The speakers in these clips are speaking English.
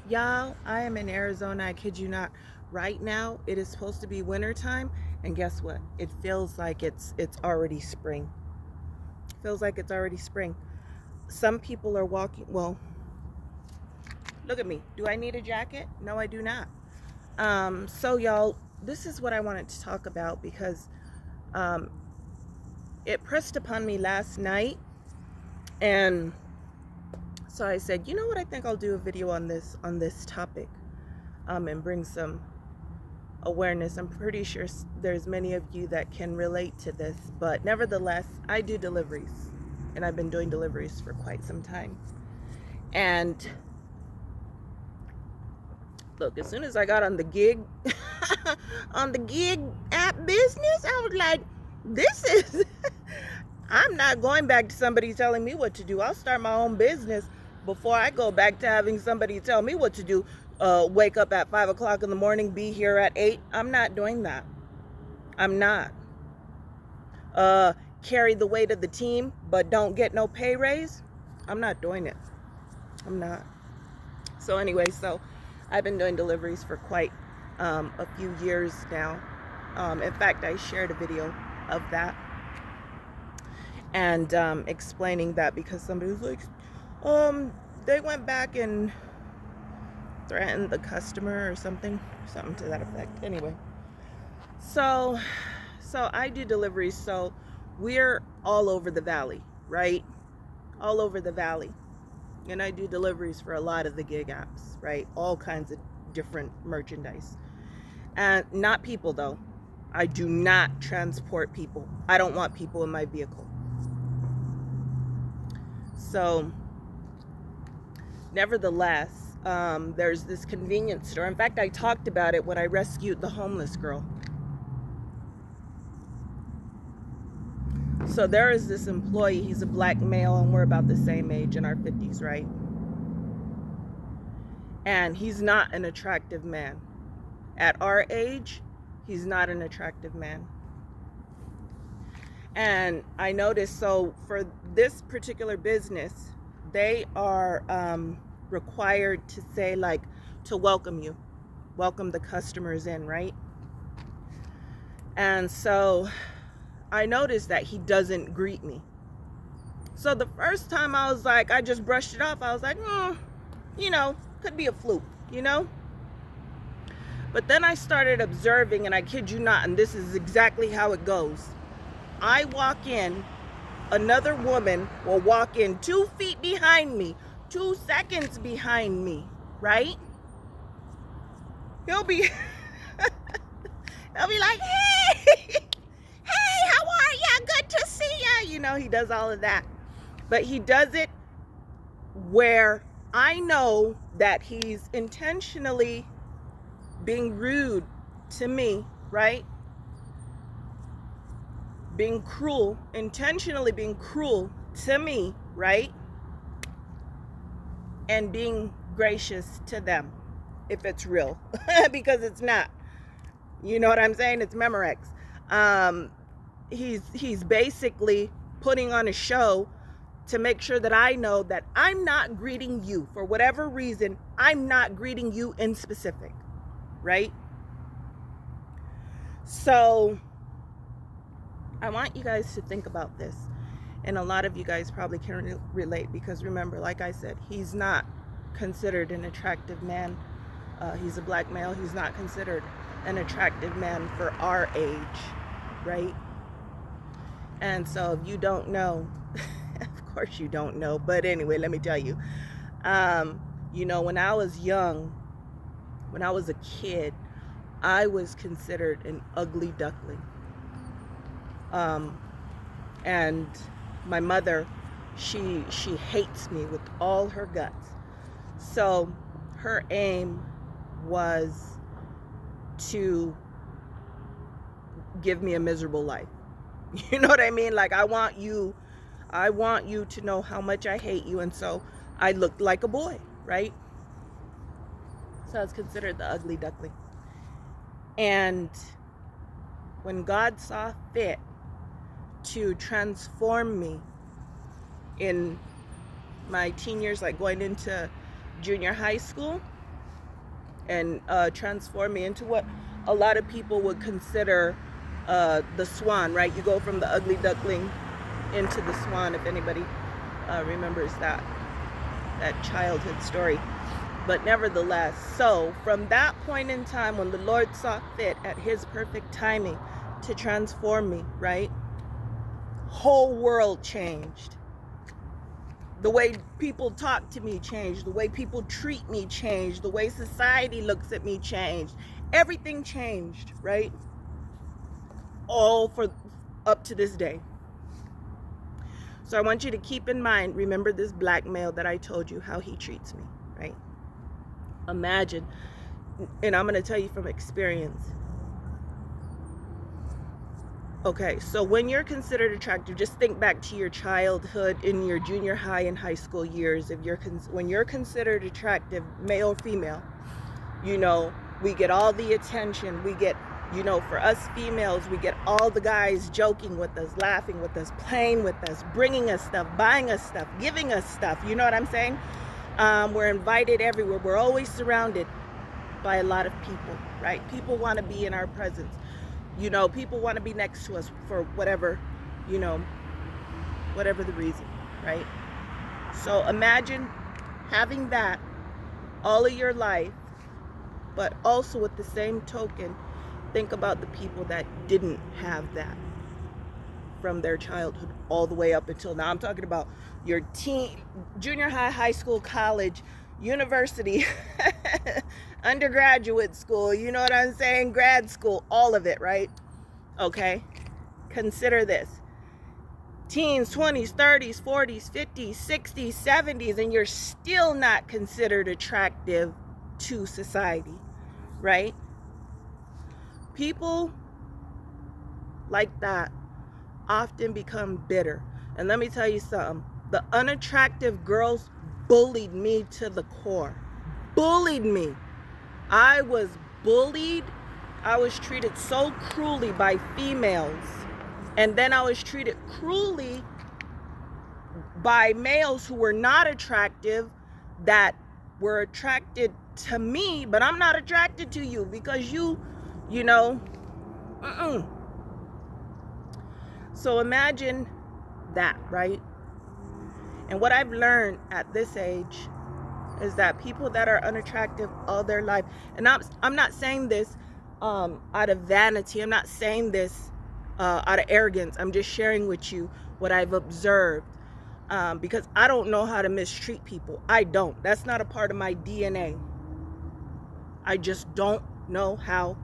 Y'all, I am in Arizona. I kid you not. Right now, it is supposed to be wintertime, and guess what? It feels like it's already spring. Feels like it's already spring. Some people are walking. Well, look at me. Do I need a jacket? No, I do not. So y'all, this is what I wanted to talk about because um, it pressed upon me last night, and so I said, you know what? I think I'll do a video on this topic, and bring some awareness. I'm pretty sure there's many of you that can relate to this, but nevertheless, I do deliveries, and I've been doing deliveries for quite some time. And look, as soon as I got on the gig, on the gig app business, I was like, this is, I'm not going back to somebody telling me what to do. I'll start my own business before I go back to having somebody tell me what to do. Wake up at 5 o'clock in the morning, be here at 8. I'm not doing that. I'm not. Carry the weight of the team, but don't get no pay raise. I'm not doing it. I'm not. So anyway, so I've been doing deliveries for quite a few years now. In fact, I shared a video of that and explaining that because somebody was like, they went back and threatened the customer or something to that effect. Anyway, so I do deliveries. So we're all over the valley, right? All over the valley. And I do deliveries for a lot of the gig apps, right? All kinds of different merchandise. And not people, though. I do not transport people. I don't want people in my vehicle. So, nevertheless, there's this convenience store. In fact, I talked about it when I rescued the homeless girl. So there is this employee, he's a black male, and we're about the same age, in our 50s, right? And he's not an attractive man. At our age, he's not an attractive man. And I noticed, so for this particular business, they are required to say, like, to welcome you, welcome the customers in, right? And so I noticed that he doesn't greet me. So the first time I was like, I just brushed it off. I was like, could be a fluke, But then I started observing, and I kid you not, and this is exactly how it goes. I walk in, another woman will walk in 2 feet behind me, 2 seconds behind me, right? He'll be like, hey, how are ya? Good to see ya. He does all of that. But he does it where I know that he's intentionally being rude to me, right? Being cruel, intentionally being cruel to me, right? And being gracious to them, if it's real, because it's not. You know what I'm saying? It's Memorex. He's basically putting on a show to make sure that I know that I'm not greeting you. For whatever reason, I'm not greeting you in specific, right? So I want you guys to think about this. And a lot of you guys probably can relate because remember, like I said, he's not considered an attractive man. He's a black male. He's not considered an attractive man for our age, right? And so if you don't know, of course you don't know, but anyway, let me tell you. When I was young, when I was a kid, I was considered an ugly duckling. And my mother, she hates me with all her guts. So her aim was to give me a miserable life. You know what I mean? Like, I want you to know how much I hate you. And so I looked like a boy, right? So I was considered the ugly duckling. And when God saw fit to transform me in my teen years, like going into junior high school, and transform me into what a lot of people would consider the swan, right? You go from the ugly duckling into the swan, if anybody remembers that childhood story. But nevertheless, so from that point in time, when the Lord saw fit at his perfect timing to transform me, right? Whole world changed. The way people talk to me changed. The way people treat me changed. The way society looks at me changed. Everything changed, right? All for up to this day. So I want you to keep in mind, remember this black male that I told you how he treats me, right? Imagine, and I'm going to tell you from experience. Okay, so when you're considered attractive, just think back to your childhood in your junior high and high school years. When you're considered attractive, male or female, you know, we get all the attention. We get, you know, for us females, we get all the guys joking with us, laughing with us, playing with us, bringing us stuff, buying us stuff, giving us stuff. You know what I'm saying? We're invited everywhere. We're always surrounded by a lot of people, right? People want to be in our presence. You know, people want to be next to us for whatever, you know, whatever the reason, right? So imagine having that all of your life, but also with the same token, think about the people that didn't have that from their childhood all the way up until now. I'm talking about your teen, junior high, high school, college, university, undergraduate school, you know what I'm saying? Grad school, all of it, right? Okay. Consider this. Teens, 20s, 30s, 40s, 50s, 60s, 70s, and you're still not considered attractive to society, right? People like that often become bitter. And let me tell you something. The unattractive girls bullied me to the core. Bullied me. I was bullied. I was treated so cruelly by females. And then I was treated cruelly by males who were not attractive, that were attracted to me, but I'm not attracted to you because you know, So imagine that, right? And what I've learned at this age is that people that are unattractive all their life, and I'm not saying this out of vanity. I'm not saying this out of arrogance. I'm just sharing with you what I've observed, because I don't know how to mistreat people. I don't. That's not a part of my DNA. I just don't know how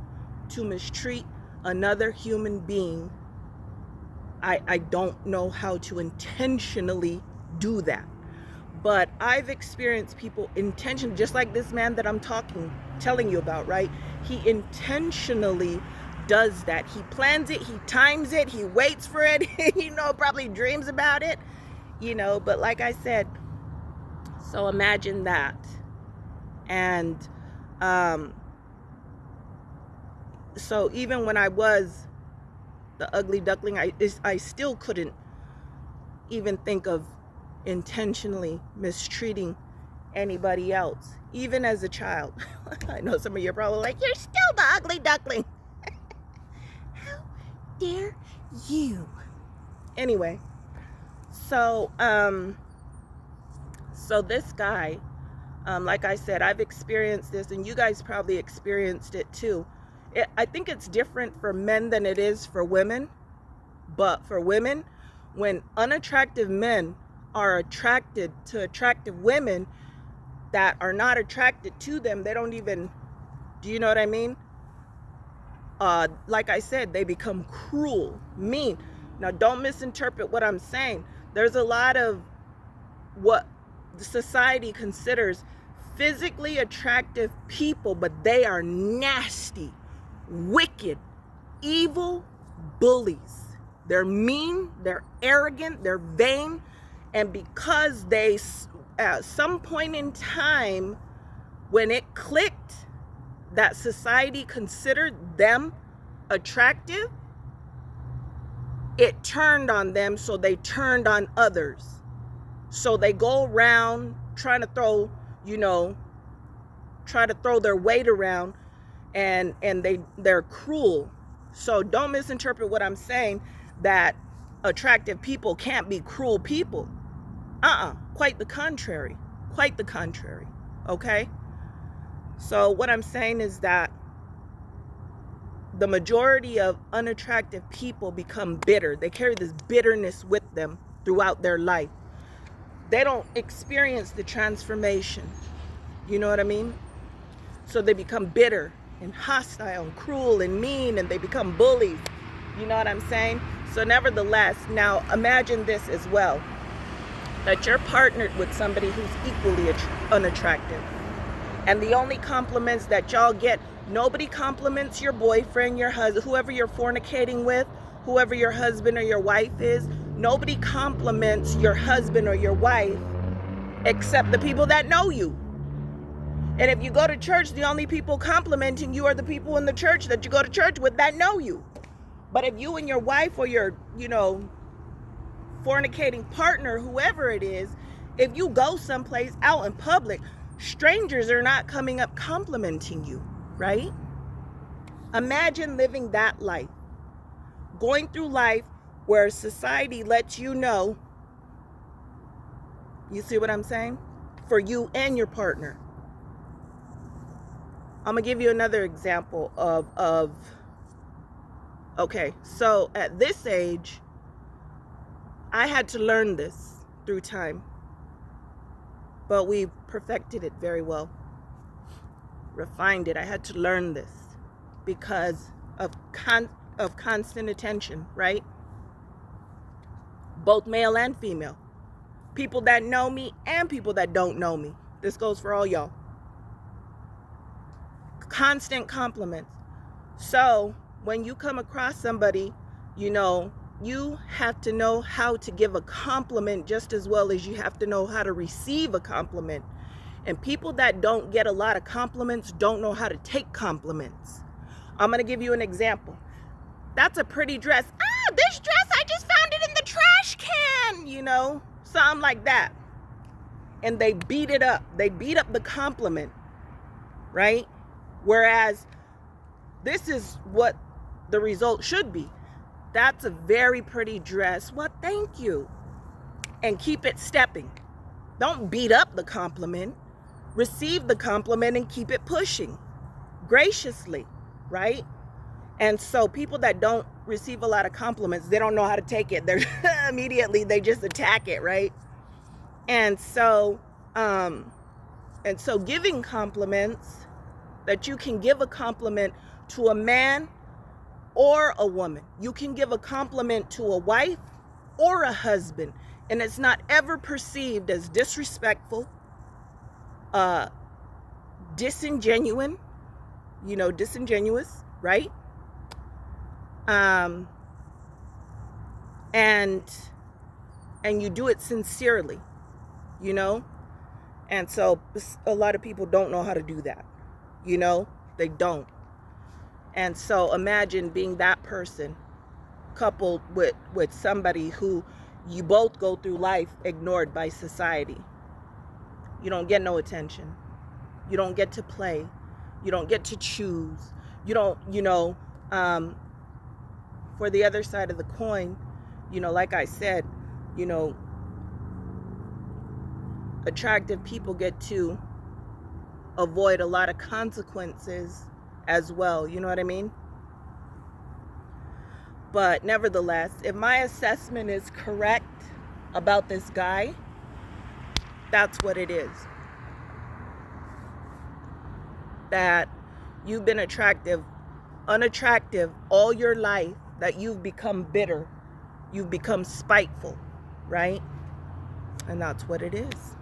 to mistreat another human being. I don't know how to intentionally do that. But I've experienced people intentionally, just like this man that I'm telling you about, right? He intentionally does that. He plans it, he times it, he waits for it, you know, probably dreams about it, you know, but like I said, so imagine that. And so even when I was the ugly duckling, I still couldn't even think of intentionally mistreating anybody else, even as a child. I know some of you are probably like, you're still the ugly duckling. How dare you? Anyway, so this guy, like I said, I've experienced this, and you guys probably experienced it too. I think it's different for men than it is for women. But for women, when unattractive men are attracted to attractive women that are not attracted to them, they don't even, do you know what I mean? Like I said, they become cruel, mean. Now, don't misinterpret what I'm saying. There's a lot of what society considers physically attractive people, but they are nasty, wicked, evil bullies. They're mean, they're arrogant, they're vain, and because they, at some point in time, when it clicked that society considered them attractive, it turned on them, so they turned on others. So they go around trying to throw, try to throw their weight around, and they're cruel. So don't misinterpret what I'm saying, that attractive people can't be cruel people. Quite the contrary. Quite the contrary. Okay? So what I'm saying is that the majority of unattractive people become bitter. They carry this bitterness with them throughout their life. They don't experience the transformation. You know what I mean? So they become bitter and hostile and cruel and mean, and they become bullies. You know what I'm saying? So nevertheless, now imagine this as well, that you're partnered with somebody who's equally unattractive. And the only compliments that y'all get, nobody compliments your boyfriend, your husband, whoever you're fornicating with, whoever your husband or your wife is. Nobody compliments your husband or your wife except the people that know you. And if you go to church, the only people complimenting you are the people in the church that you go to church with that know you. But if you and your wife or your, fornicating partner, whoever it is, if you go someplace out in public, strangers are not coming up complimenting you, right? Imagine living that life. Going through life where society lets you know, you see what I'm saying? For you and your partner. I'm going to give you another example of okay, so at this age, I had to learn this through time, but we perfected it very well, refined it. I had to learn this because of constant attention, right? Both male and female. People that know me and people that don't know me. This goes for all y'all. Constant compliments. So when you come across somebody, you have to know how to give a compliment just as well as you have to know how to receive a compliment. And people that don't get a lot of compliments don't know how to take compliments. I'm going to give you an example. That's a pretty dress. This dress, I just found it in the trash can, something like that. And they beat it up. They beat up the compliment, right? Whereas this is what the result should be. That's a very pretty dress. Well, thank you. And keep it stepping. Don't beat up the compliment. Receive the compliment and keep it pushing graciously, right? And so people that don't receive a lot of compliments, they don't know how to take it. They're immediately, they just attack it, right? And so giving compliments, that you can give a compliment to a man or a woman. You can give a compliment to a wife or a husband, and it's not ever perceived as disrespectful, disingenuous, right? And you do it sincerely, and so a lot of people don't know how to do that, they don't. And so imagine being that person coupled with somebody who you both go through life ignored by society. You don't get no attention. You don't get to play. You don't get to choose. You don't, for the other side of the coin, like I said, attractive people get to avoid a lot of consequences as well. You know what I mean? But nevertheless, if my assessment is correct about this guy, that's what it is. That you've been unattractive all your life, that you've become bitter, you've become spiteful, right? And that's what it is.